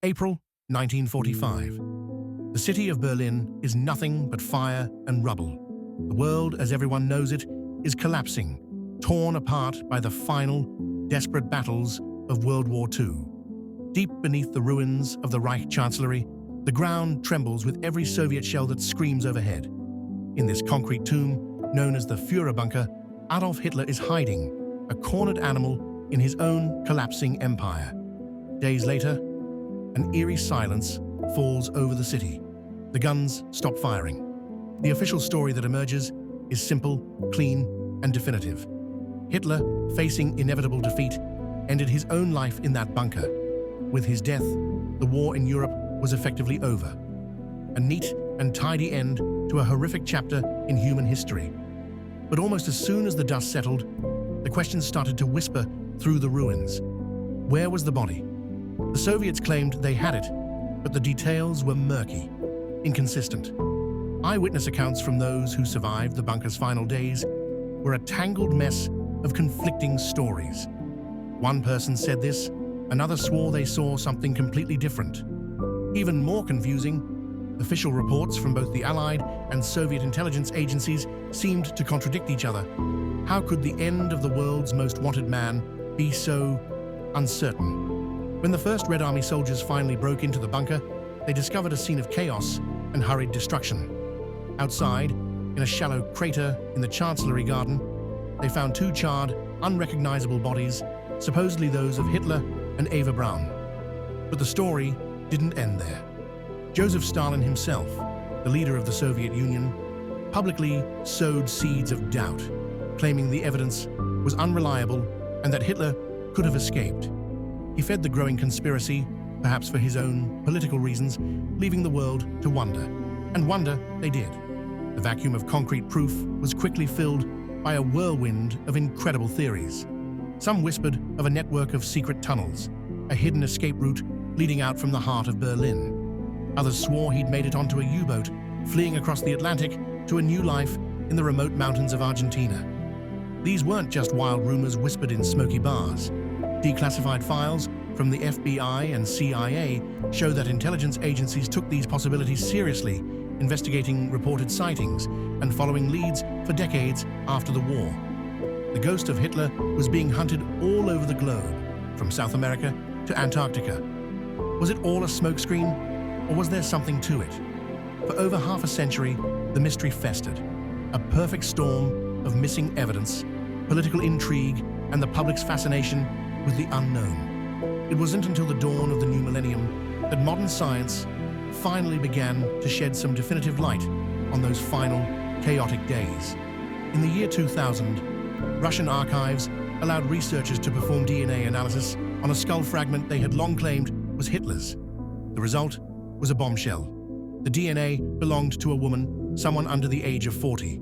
April 1945. The city of Berlin is nothing but fire and rubble. The world, as everyone knows it, is collapsing, torn apart by the final, desperate battles of World War II. Deep beneath the ruins of the Reich Chancellery, the ground trembles with every Soviet shell that screams overhead. In this concrete tomb, known as the Führer bunker, Adolf Hitler is hiding, a cornered animal in his own collapsing empire. Days later, an eerie silence falls over the city. The guns stop firing. The official story that emerges is simple, clean, and definitive. Hitler, facing inevitable defeat, ended his own life in that bunker. With his death, the war in Europe was effectively over. A neat and tidy end to a horrific chapter in human history. But almost as soon as the dust settled, the questions started to whisper through the ruins. Where was the body? The Soviets claimed they had it, but the details were murky, inconsistent. Eyewitness accounts from those who survived the bunker's final days were a tangled mess of conflicting stories. One person said this, another swore they saw something completely different. Even more confusing, official reports from both the Allied and Soviet intelligence agencies seemed to contradict each other. How could the end of the world's most wanted man be so uncertain? When the first Red Army soldiers finally broke into the bunker, they discovered a scene of chaos and hurried destruction. Outside, in a shallow crater in the Chancellery Garden, they found two charred, unrecognizable bodies, supposedly those of Hitler and Eva Braun. But the story didn't end there. Joseph Stalin himself, the leader of the Soviet Union, publicly sowed seeds of doubt, claiming the evidence was unreliable and that Hitler could have escaped. He fed the growing conspiracy, perhaps for his own political reasons, leaving the world to wonder. And wonder they did. The vacuum of concrete proof was quickly filled by a whirlwind of incredible theories. Some whispered of a network of secret tunnels, a hidden escape route leading out from the heart of Berlin. Others swore he'd made it onto a U-boat, fleeing across the Atlantic to a new life in the remote mountains of Argentina. These weren't just wild rumors whispered in smoky bars. Declassified files from the FBI and CIA show that intelligence agencies took these possibilities seriously, investigating reported sightings and following leads for decades after the war. The ghost of Hitler was being hunted all over the globe, from South America to Antarctica. Was it all a smokescreen, or was there something to it? For over half a century, the mystery festered, a perfect storm of missing evidence, political intrigue, and the public's fascination with the unknown. It wasn't until the dawn of the new millennium that modern science finally began to shed some definitive light on those final, chaotic days. In the year 2000, Russian archives allowed researchers to perform DNA analysis on a skull fragment they had long claimed was Hitler's. The result was a bombshell. The DNA belonged to a woman, someone under the age of 40.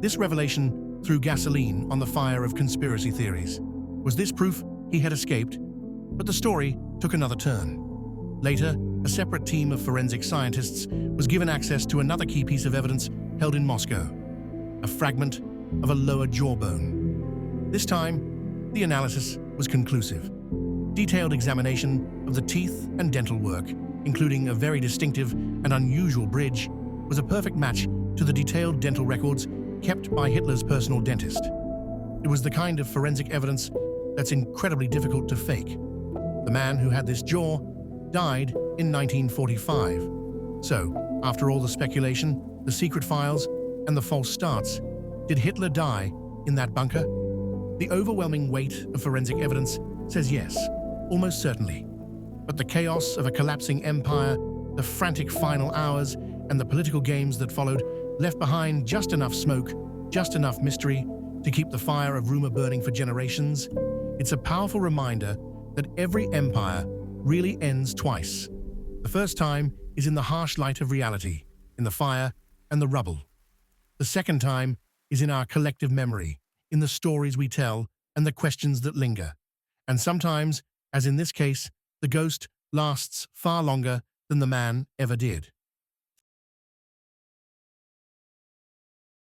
This revelation threw gasoline on the fire of conspiracy theories. Was this proof he had escaped? But the story took another turn. Later, a separate team of forensic scientists was given access to another key piece of evidence held in Moscow, a fragment of a lower jawbone. This time, the analysis was conclusive. Detailed examination of the teeth and dental work, including a very distinctive and unusual bridge, was a perfect match to the detailed dental records kept by Hitler's personal dentist. It was the kind of forensic evidence that's incredibly difficult to fake. The man who had this jaw died in 1945. So, after all the speculation, the secret files, and the false starts, did Hitler die in that bunker? The overwhelming weight of forensic evidence says yes, almost certainly. But the chaos of a collapsing empire, the frantic final hours, and the political games that followed left behind just enough smoke, just enough mystery to keep the fire of rumor burning for generations. It's a powerful reminder that every empire really ends twice. The first time is in the harsh light of reality, in the fire and the rubble. The second time is in our collective memory, in the stories we tell and the questions that linger. And sometimes, as in this case, the ghost lasts far longer than the man ever did.